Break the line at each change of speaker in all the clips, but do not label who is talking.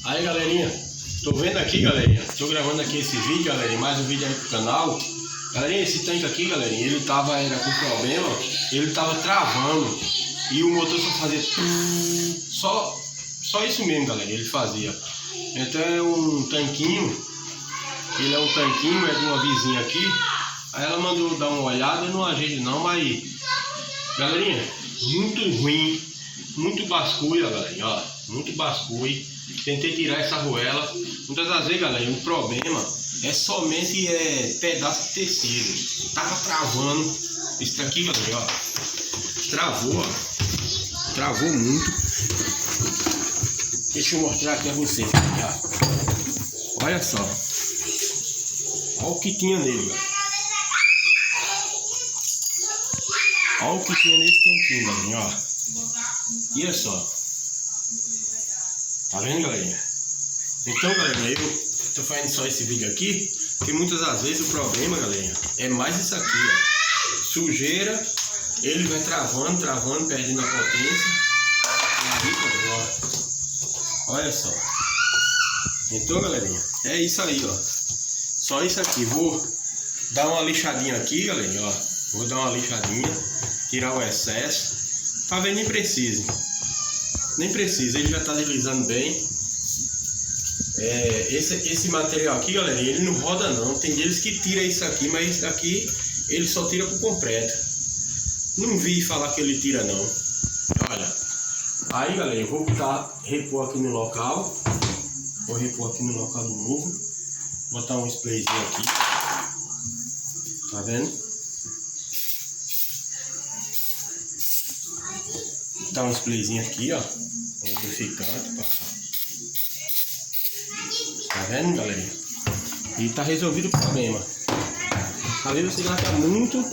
Aí, galerinha, tô vendo aqui, galerinha, tô gravando aqui esse vídeo, galerinha, mais um vídeo aí pro canal. Galerinha, esse tanque aqui, galerinha, ele era com problema, ele tava travando e o motor só fazia só isso mesmo, galera, ele fazia. Então é um tanquinho, ele é um tanquinho, é de uma vizinha aqui. Aí ela mandou dar uma olhada, eu não ajeito não, mas, galerinha, muito ruim, muito basculho, galerinha, ó, muito basculho. Tentei tirar essa arruela. Muitas das vezes, galera, o problema é somente pedaço de tecido. Tava travando. Isso daqui, galera, ó, travou, ó. Travou muito. Deixa eu mostrar aqui a vocês, ó. Olha só. Olha o que tinha nele, galera. Olha o que tinha nesse tanquinho, galera, ó. Olha só. Tá vendo, galerinha? Então, galerinha, eu tô fazendo só esse vídeo aqui, porque muitas das vezes o problema, galerinha, é mais isso aqui, ó. Sujeira, ele vai travando, perdendo a potência. Aí, galera, ó. Olha só. Então, galerinha, é isso aí, ó. Só isso aqui. Vou dar uma lixadinha aqui, galerinha, ó. Vou dar uma lixadinha, tirar o excesso. Talvez nem precise. Nem precisa, ele já tá deslizando bem. Esse material aqui, galera, ele não roda não. Tem deles que tira isso aqui, mas esse daqui ele só tira por completo. Não vi falar que ele tira não. Olha. Aí, galera, eu vou repor aqui no local. Vou repor aqui no local de novo. Botar um sprayzinho aqui. Tá vendo? Botar um sprayzinho aqui, ó. Lubrificante, pá. Tá vendo, galerinha? E tá resolvido o problema. Às vezes você gasta muito.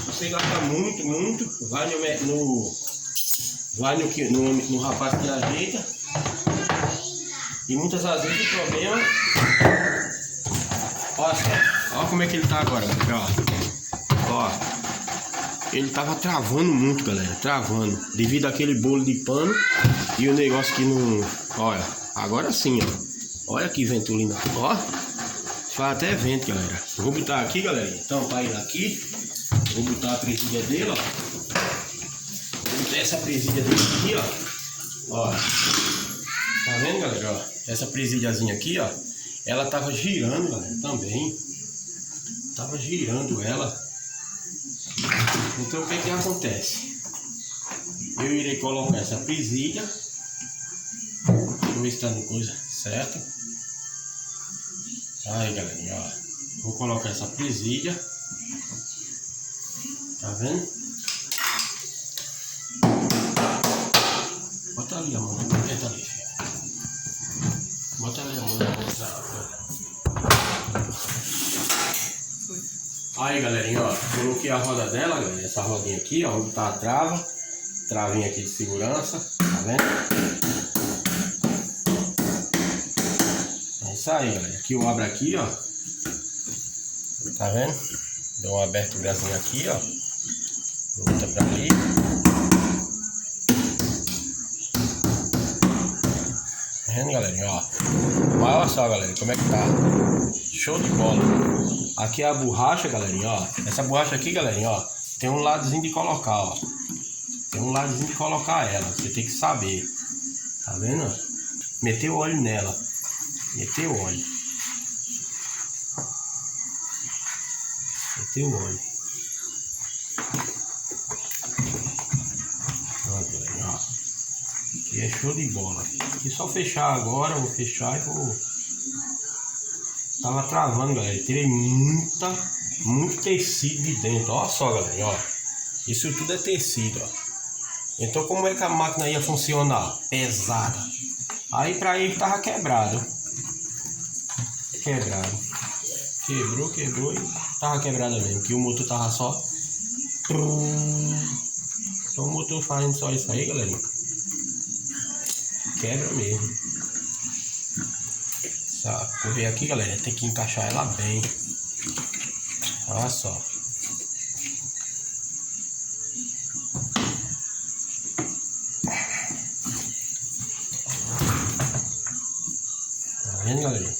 Você gasta muito. Vai no rapaz que ajeita. E muitas das vezes o problema. Olha só. Olha como é que ele tá agora, galera. Ó. Ele tava travando muito, galera, travando, devido àquele bolo de pano e o negócio que não... Olha, agora sim, ó. Olha que ventolina, ó. Faz até vento, galera. Vou botar aqui, galera, então, para ir aqui. Vou botar a presilha dele, ó. Vou botar essa presilha dele aqui, ó. Ó. Tá vendo, galera, ó. Essa presilhazinha aqui, ó. Ela tava girando, galera, também. Tava girando ela. Então o que acontece? Eu irei colocar essa presilha. Deixa eu ver se tá no coisa certa. Aí, galerinha, ó. Vou colocar essa presilha. Tá vendo? Bota ali a mão, tenta ali, filho. Bota ali a mão na mostrar. Aí, galerinha, ó, coloquei a roda dela, galera, essa rodinha aqui, ó, onde tá a travinha aqui de segurança, tá vendo? É isso aí, galera, aqui eu abro aqui, ó, tá vendo? Dou uma aberturazinha aqui, ó, volta pra ali. Tá vendo, galerinha, ó, mas olha só, galera, como é que tá, show de bola. Aqui é a borracha, galerinha, ó. Essa borracha aqui, galerinha, ó, tem um ladozinho de colocar, ó. Tem um ladozinho de colocar ela. Você tem que saber. Tá vendo? Meter o óleo nela. Meter o óleo. Meter o óleo. Pronto, galerinha, ó. Aqui é show de bola. Aqui só fechar agora, eu vou fechar e vou... Tava travando, galera. Tirei muito tecido de dentro. Olha só, galera, ó. Isso tudo é tecido, ó. Então como é que a máquina ia funcionar? Pesada. Aí pra ele tava quebrado. Quebrou e tava quebrada mesmo. Que o motor tava só... Então o motor fazendo só isso aí, galera. Quebra mesmo. Vou ver aqui, galera, tem que encaixar ela bem. Olha só. vendo, galera?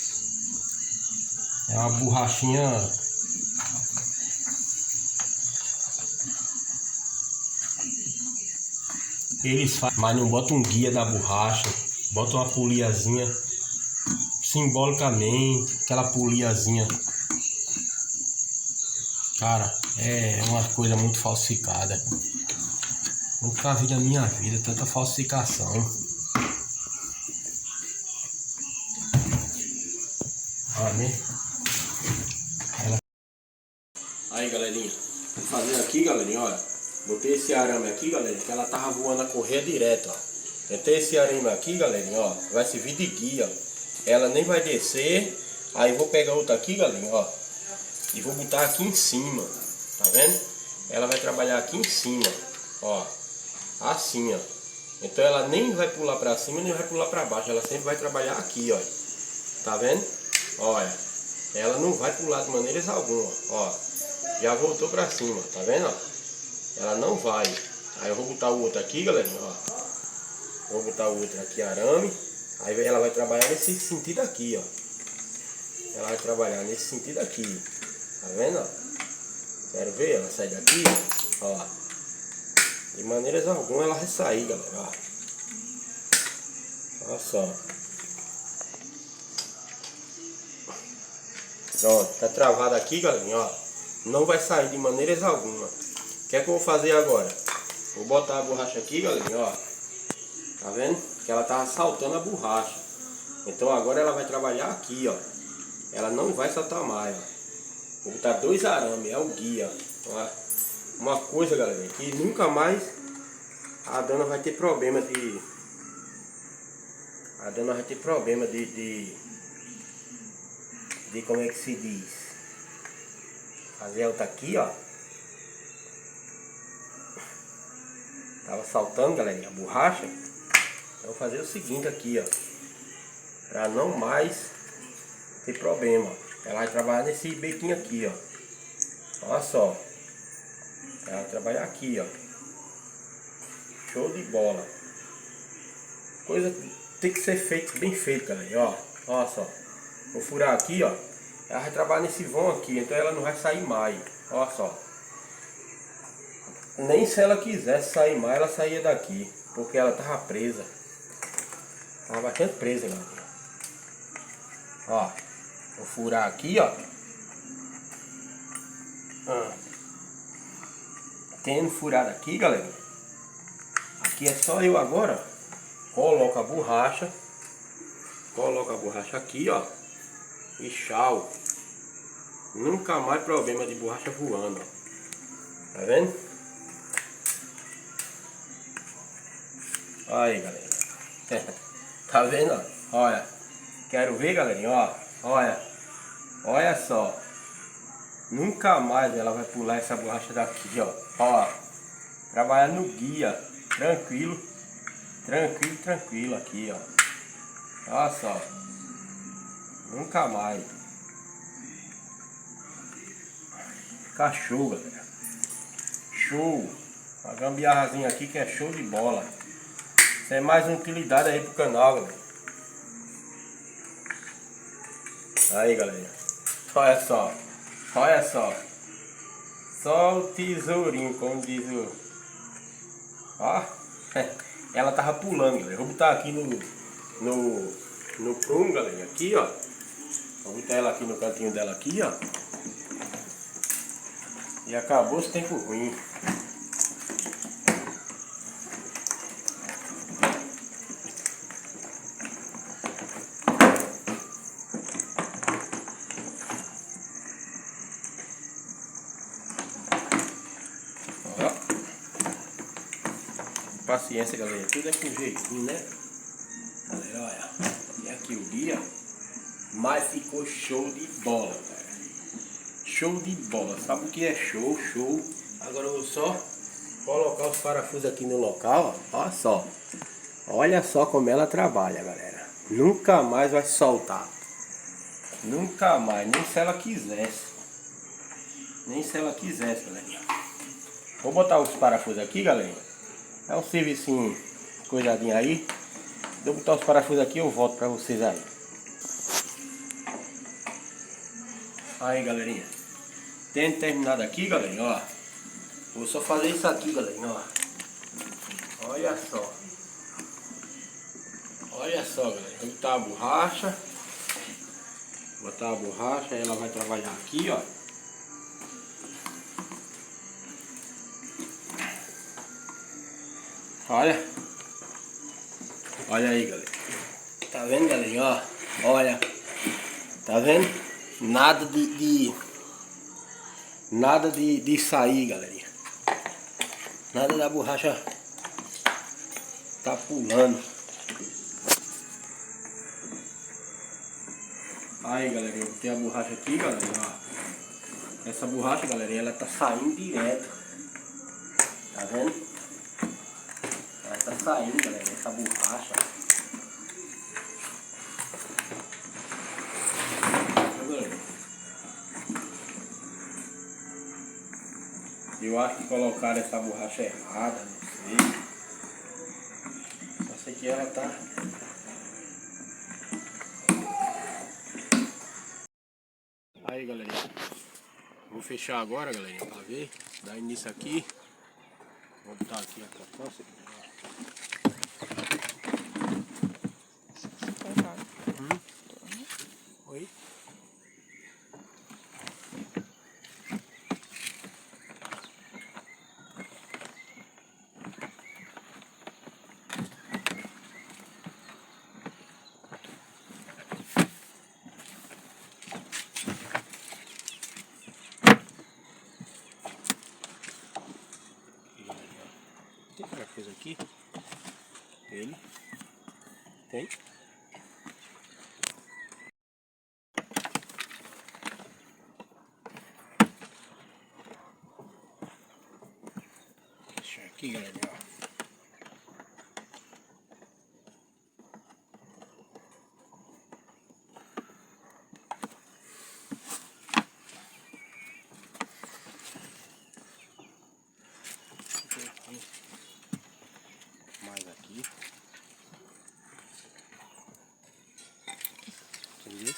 É uma borrachinha. Eles fazem, mas não botam um guia da borracha. Botam uma poliazinha. Simbolicamente, aquela poliazinha. Cara, é uma coisa muito falsificada. Nunca vi na minha vida tanta falsificação. Olha, né? Aí, galerinha, vou fazer aqui, galerinha, olha. Botei esse arame aqui, galerinha, que ela tava voando a correr direto, ó. Botei esse arame aqui, galerinha, ó. Vai servir de guia, ó. Ela nem vai descer. Aí vou pegar outra aqui, galerinha, ó. E vou botar aqui em cima. Tá vendo? Ela vai trabalhar aqui em cima, ó. Assim, ó. Então ela nem vai pular pra cima, nem vai pular pra baixo. Ela sempre vai trabalhar aqui, ó. Tá vendo? Olha. Ela não vai pular de maneiras alguma, ó. Já voltou pra cima, tá vendo, ó? Ela não vai. Aí eu vou botar o outro aqui, galerinha, ó. Vou botar o outro aqui, arame. Aí ela vai trabalhar nesse sentido aqui, ó. Ela vai trabalhar nesse sentido aqui. Tá vendo, ó? Quero ver? Ela sai daqui, ó. De maneiras alguma ela vai sair, galera, ó. Olha só. Pronto, tá travado aqui, galerinha, ó. Não vai sair de maneiras alguma. O que é que eu vou fazer agora? Vou botar a borracha aqui, galerinha, ó. Tá vendo? Que ela tava saltando a borracha. Então agora ela vai trabalhar aqui, ó. Ela não vai saltar mais, ó. Vou botar 2 arames, é o guia, ó. Uma coisa, galera, que nunca mais a dona vai ter problema de... A dona vai ter problema de como é que se diz? Fazer ela tá aqui, ó. Tava saltando, galerinha, a borracha. Então vou fazer o seguinte aqui, ó. Pra não mais ter problema, ó. Ela vai trabalhar nesse bequinho aqui, ó. Olha só. Ela vai trabalhar aqui, ó. Show de bola. Coisa tem que ser feito, bem feito, galera, ó. Olha só. Vou furar aqui, ó. Ela vai trabalhar nesse vão aqui, então ela não vai sair mais. Olha só. Nem se ela quisesse sair mais, ela saía daqui. Porque ela tava presa. Tava bastante presa, galera. Ó. Vou furar aqui, ó. Tendo furado aqui, galera. Aqui é só eu agora. Coloco a borracha. Coloco a borracha aqui, ó. E tchau. Nunca mais problema de borracha voando, ó. Tá vendo? Aí, galera. Tá vendo, ó? Olha. Quero ver, galerinha, ó. Olha. Olha só. Nunca mais ela vai pular essa borracha daqui, ó. Ó. Trabalhar no guia. Tranquilo. Tranquilo, tranquilo aqui, ó. Olha só. Nunca mais. Fica show, galera. Show. Uma gambiarrazinha aqui que é show de bola. Isso é mais uma utilidade aí pro canal, galera. Aí, galera. Olha só. Olha só. Só o tesourinho, como diz o... Ó. Ela tava pulando, galera. Vou botar aqui no prumo, galera. Aqui, ó. Vou botar ela aqui no cantinho dela aqui, ó. E acabou esse tempo ruim. Ó. Paciência, galera. Tudo é com jeitinho, né? Galera, olha. E aqui o guia. Mas ficou show de bola, cara. Show de bola. Sabe o que é show? Show. Agora eu vou só colocar os parafusos aqui no local, ó. Olha só. Olha só como ela trabalha, galera. Nunca mais vai soltar. Nunca mais. Nem se ela quisesse. Nem se ela quisesse, galerinha. Vou botar os parafusos aqui, galerinha. É um serviço coisadinho aí. Vou botar os parafusos aqui e eu volto pra vocês aí. Aí, galerinha. Tendo terminado aqui, galerinha, ó. Vou só fazer isso aqui, galerinha, ó. Olha só. Olha só, galera. Vou botar a borracha. Botar a borracha, ela vai trabalhar aqui, ó. Olha. Olha aí, galera. Tá vendo, galerinha, ó? Olha. Tá vendo? Nada nada de sair, galerinha. Nada da borracha tá pulando. Aí, galerinha, tem a borracha aqui, galerinha, ó. Essa borracha, galerinha, ela tá saindo direto. Tá vendo? Ela tá saindo, galerinha, essa borracha. Eu acho que colocaram essa borracha errada, não sei. Só sei que ela tá... Aí, galerinha. Vou fechar agora, galerinha, pra ver. Dar início aqui. Vou botar aqui a capância. Oi? Tem parafuso aqui? Ele tem. Deixa aqui, galera. Mais aqui. Entendeu?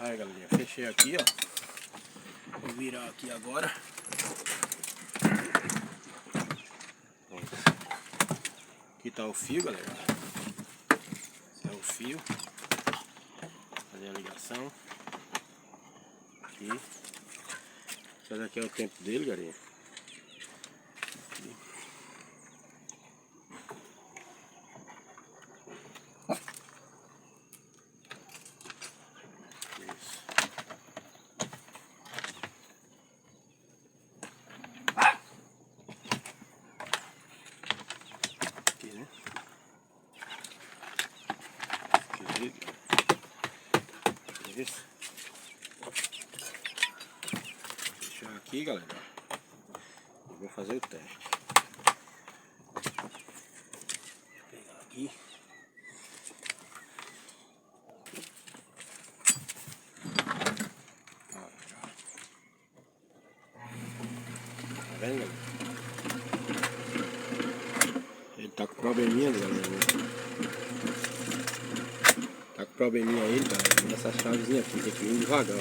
Aí, galerinha, fechei aqui, ó. Vou virar aqui agora. Aqui tá o fio, galera. Esse é o fio. Fazer a ligação. Aqui. Esse daqui é o tempo dele, galerinha. Aqui. Isso. Fechar aqui, galera. Eu vou fazer o teste. Vou pegar aqui. Tá vendo, galera? Ele tá com probleminha, galera. Tá com probleminha aí, galera. Essa chavezinha aqui tem que ir devagar, ó.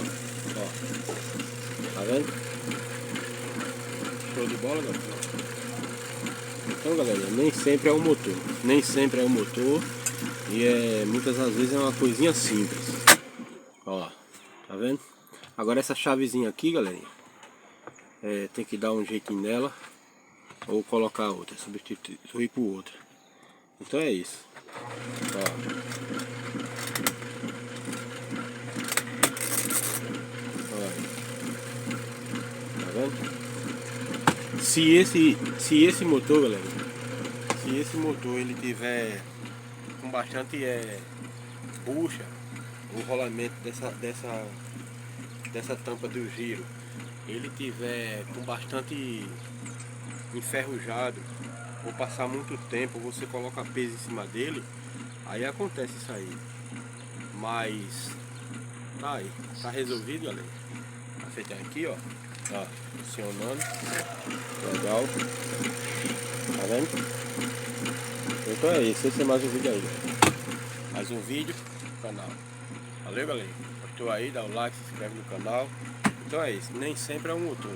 Tá vendo? Show de bola, galera. Então, galera, nem sempre é o motor. Nem sempre é o motor. E muitas das vezes é uma coisinha simples. Ó, tá vendo? Agora essa chavezinha aqui, galerinha, tem que dar um jeitinho nela. Ou colocar outra, substituir por outra. Então é isso. Ó. vendo? Se esse motor, galera, se esse motor ele tiver com bastante bucha, o rolamento dessa tampa do giro, ele tiver com bastante enferrujado, ou passar muito tempo, você coloca peso em cima dele, aí acontece isso aí. Mas tá aí, tá resolvido, galera. Acertar aqui, ó, tá funcionando, legal, tá vendo? Então é isso, esse é mais um vídeo aí, galera. Mais um vídeo no canal. Valeu, galera. Gostou aí, dá o like, se inscreve no canal. Então é isso, nem sempre é o motor.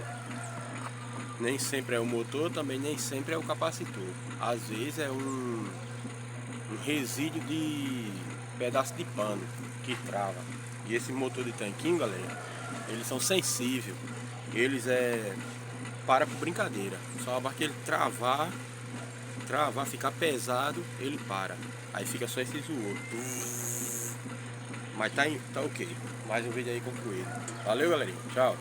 Nem sempre é o motor, também nem sempre é o capacitor. Às vezes é um resíduo de pedaço de pano que trava. E esse motor de tanquinho, galera, eles são sensíveis. Eles para por brincadeira. Só a hora que ele travar, ficar pesado, ele para. Aí fica só esse zoor. Mas tá ok. Mais um vídeo aí concluído. Valeu, galerinha. Tchau.